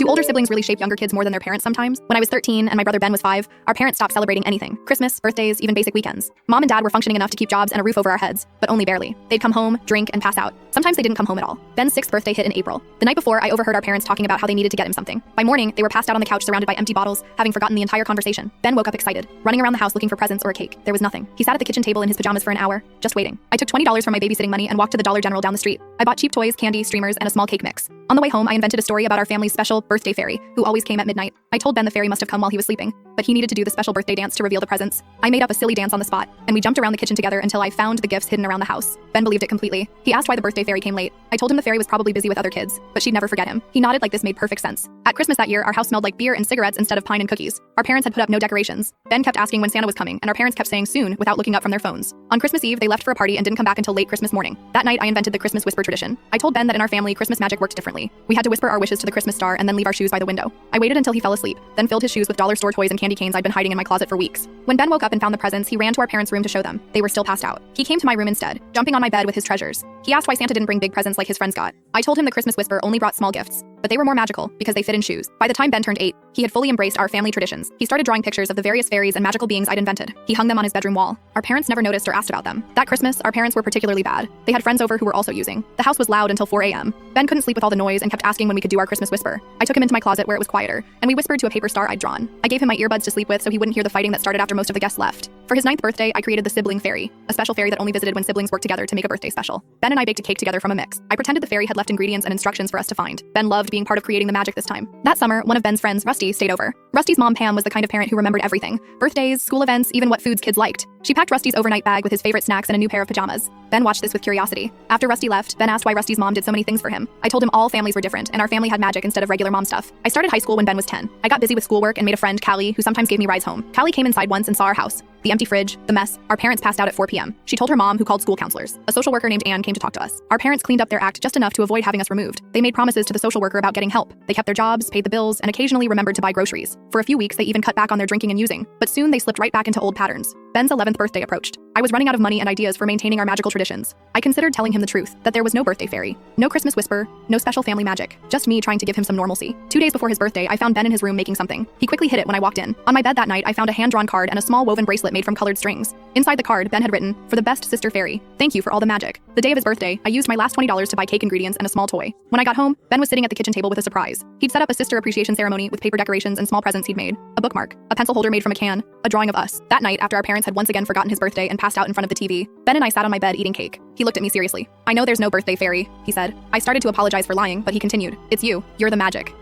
Do older siblings really shape younger kids more than their parents sometimes? When I was 13 and my brother Ben was 5, our parents stopped celebrating anything. Christmas, birthdays, even basic weekends. Mom and Dad were functioning enough to keep jobs and a roof over our heads, but only barely. They'd come home, drink, and pass out. Sometimes they didn't come home at all. Ben's 6th birthday hit in April. The night before, I overheard our parents talking about how they needed to get him something. By morning, they were passed out on the couch surrounded by empty bottles, having forgotten the entire conversation. Ben woke up excited, running around the house looking for presents or a cake. There was nothing. He sat at the kitchen table in his pajamas for an hour, just waiting. I took $20 from my babysitting money and walked to the Dollar General down the street. I bought cheap toys, candy, streamers, and a small cake mix. On the way home, I invented a story about our family's special birthday fairy, who always came at midnight. I told Ben the fairy must have come while he was sleeping, but he needed to do the special birthday dance to reveal the presents. I made up a silly dance on the spot, and we jumped around the kitchen together until I found the gifts hidden around the house. Ben believed it completely. He asked why the birthday fairy came late. I told him the fairy was probably busy with other kids, but she'd never forget him. He nodded like this made perfect sense. At Christmas that year, our house smelled like beer and cigarettes instead of pine and cookies. Our parents had put up no decorations. Ben kept asking when Santa was coming, and our parents kept saying soon without looking up from their phones. On Christmas Eve, they left for a party and didn't come back until late Christmas morning. That night, I invented the Christmas whisper tradition. I told Ben that in our family, Christmas magic worked differently. We had to whisper our wishes to the Christmas star and then leave our shoes by the window. I waited until he fell asleep, then filled his shoes with dollar store toys and candy canes I'd been hiding in my closet for weeks. When Ben woke up and found the presents, he ran to our parents' room to show them. They were still passed out. He came to my room instead, jumping on my bed with his treasures. He asked why Santa didn't bring big presents like his friends got. I told him the Christmas whisper only brought small gifts, but they were more magical because they fit in shoes. By the time Ben turned 8, he had fully embraced our family traditions. He started drawing pictures of the various fairies and magical beings I'd invented. He hung them on his bedroom wall. Our parents never noticed or asked about them. That Christmas, our parents were particularly bad. They had friends over who were also using. The house was loud until 4 a.m. Ben couldn't sleep with all the noise and kept asking when we could do our Christmas whisper. I took him into my closet where it was quieter, and we whispered to a paper star I'd drawn. I gave him my earbuds to sleep with so he wouldn't hear the fighting that started after most of the guests left. For his 9th birthday, I created the sibling fairy, a special fairy that only visited when siblings worked together to make a birthday special. Ben and I baked a cake together from a mix. I pretended the fairy had left ingredients and instructions for us to find. Ben loved being part of creating the magic this time. That summer, one of Ben's friends, Rusty, stayed over. Rusty's mom, Pam, was the kind of parent who remembered everything. Birthdays, school events, even what foods kids liked. She packed Rusty's overnight bag with his favorite snacks and a new pair of pajamas. Ben watched this with curiosity. After Rusty left, Ben asked why Rusty's mom did so many things for him. I told him all families were different, and our family had magic instead of regular mom stuff. I started high school when Ben was 10. I got busy with schoolwork and made a friend, Callie, who sometimes gave me rides home. Callie came inside once and saw our house. The empty fridge, the mess. Our parents passed out at 4 p.m. She told her mom, who called school counselors. A social worker named Anne came to talk to us. Our parents cleaned up their act just enough to avoid having us removed. They made promises to the social worker about getting help. They kept their jobs, paid the bills, and occasionally remembered to buy groceries. For a few weeks, they even cut back on their drinking and using. But soon they slipped right back into old patterns. Ben's 11th birthday approached. I was running out of money and ideas for maintaining our magical traditions. I considered telling him the truth, that there was no birthday fairy, no Christmas whisper, no special family magic, just me trying to give him some normalcy. 2 days before his birthday, I found Ben in his room making something. He quickly hid it when I walked in. On my bed that night, I found a hand-drawn card and a small woven bracelet made from colored strings. Inside the card, Ben had written, "For the best sister fairy, thank you for all the magic." The day of his birthday, I used my last $20 to buy cake ingredients and a small toy. When I got home, Ben was sitting at the kitchen table with a surprise. He'd set up a sister appreciation ceremony with paper decorations and small presents he'd made, a bookmark, a pencil holder made from a can, a drawing of us. That night, after our parents had once again forgotten his birthday and passed out in front of the TV, Ben and I sat on my bed eating cake. He looked at me seriously. "I know there's no birthday fairy," he said. I started to apologize for lying, but he continued, "It's you. You're the magic."